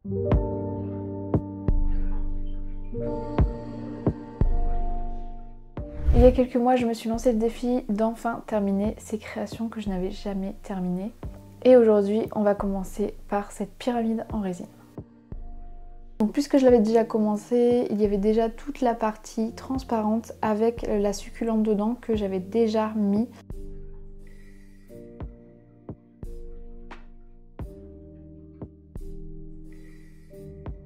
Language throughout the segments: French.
Il y a quelques mois, je me suis lancé le défi d'enfin terminer ces créations que je n'avais jamais terminées. Et aujourd'hui, on va commencer par cette pyramide en résine. Donc, puisque je l'avais déjà commencé, il y avait déjà toute la partie transparente avec la succulente dedans que j'avais déjà mis.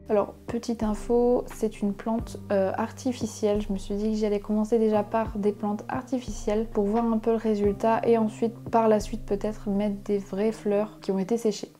Alors, petite info, c'est une plante artificielle. Je me suis dit que j'allais commencer déjà par des plantes artificielles pour voir un peu le résultat et ensuite, par la suite, peut-être mettre des vraies fleurs qui ont été séchées.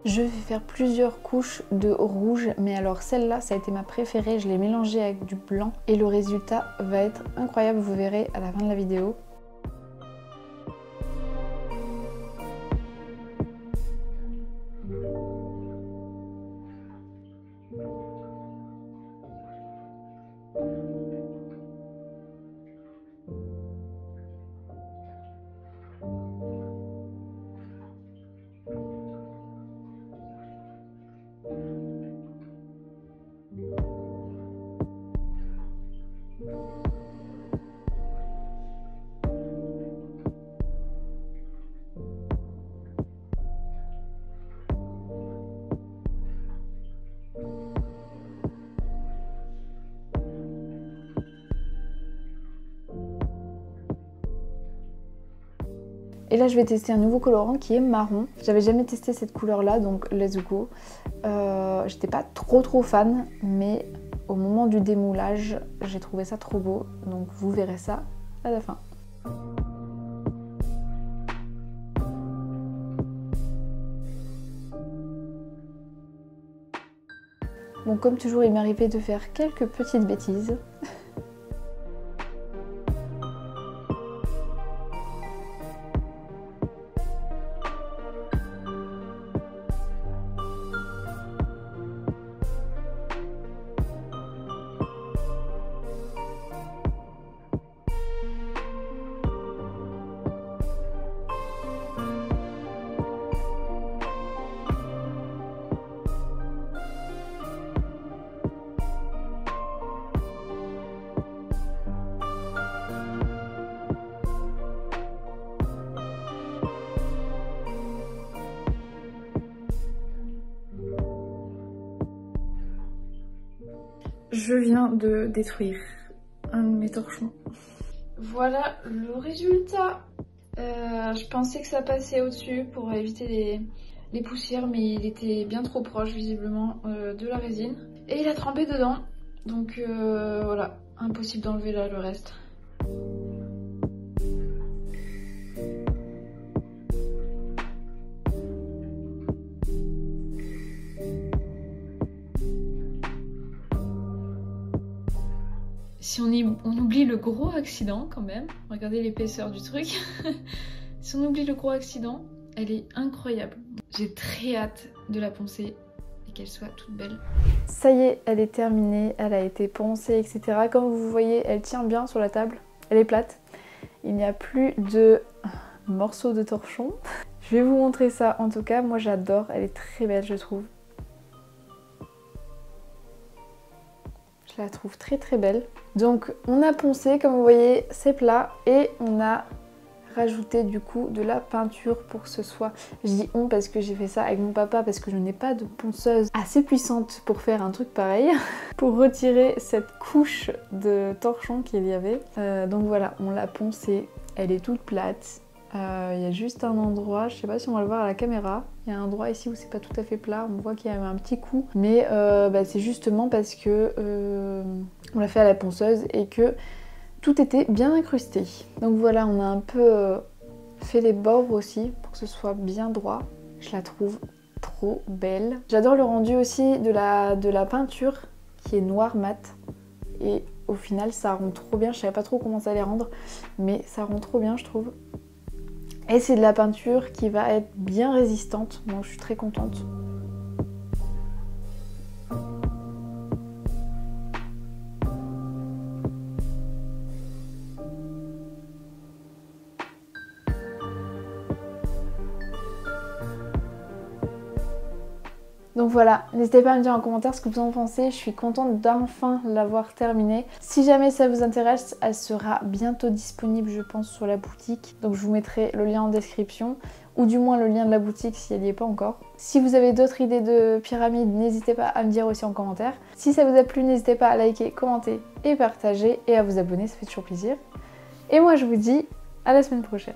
Je vais faire plusieurs couches de rouge, mais alors celle-là, ça a été ma préférée. Je l'ai mélangée avec du blanc et le résultat va être incroyable, vous verrez à la fin de la vidéo. Et là je vais tester un nouveau colorant qui est marron. J'avais jamais testé cette couleur là, donc let's go. J'étais pas trop fan, mais au moment du démoulage, j'ai trouvé ça trop beau. Donc vous verrez ça à la fin. Bon, comme toujours, il m'est arrivé de faire quelques petites bêtises. Je viens de détruire un de mes torchons. Voilà le résultat. Je pensais que ça passait au-dessus pour éviter les poussières, mais il était bien trop proche visiblement de la résine. Et il a trempé dedans, donc voilà, impossible d'enlever là le reste. Si on oublie le gros accident quand même, regardez l'épaisseur du truc. Si on oublie le gros accident, elle est incroyable. J'ai très hâte de la poncer et qu'elle soit toute belle. Ça y est, elle est terminée, elle a été poncée, etc. Comme vous voyez, elle tient bien sur la table, elle est plate. Il n'y a plus de morceaux de torchon. Je vais vous montrer ça en tout cas, moi j'adore, elle est très belle je trouve. Je la trouve très belle. Donc on a poncé, comme vous voyez, c'est plat et on a rajouté du coup de la peinture pour que ce soit... Je dis on parce que j'ai fait ça avec mon papa parce que je n'ai pas de ponceuse assez puissante pour faire un truc pareil. Pour retirer cette couche de torchon qu'il y avait. Donc voilà, on l'a poncée, elle est toute plate. Il y a juste un endroit, je sais pas si on va le voir à la caméra, il y a un endroit ici où c'est pas tout à fait plat, on voit qu'il y a un petit coup, mais c'est justement parce que on l'a fait à la ponceuse et que tout était bien incrusté. Donc voilà, on a un peu fait les bords aussi pour que ce soit bien droit. Je la trouve trop belle. J'adore le rendu aussi de la peinture qui est noir mat. Et au final ça rend trop bien. Je savais pas trop comment ça allait rendre, mais ça rend trop bien je trouve. Et c'est de la peinture qui va être bien résistante, donc je suis très contente. Donc voilà, n'hésitez pas à me dire en commentaire ce que vous en pensez, je suis contente d'enfin l'avoir terminée. Si jamais ça vous intéresse, elle sera bientôt disponible je pense sur la boutique, donc je vous mettrai le lien en description, ou du moins le lien de la boutique si elle n'y est pas encore. Si vous avez d'autres idées de pyramides, n'hésitez pas à me dire aussi en commentaire. Si ça vous a plu, n'hésitez pas à liker, commenter et partager, et à vous abonner, ça fait toujours plaisir. Et moi je vous dis à la semaine prochaine.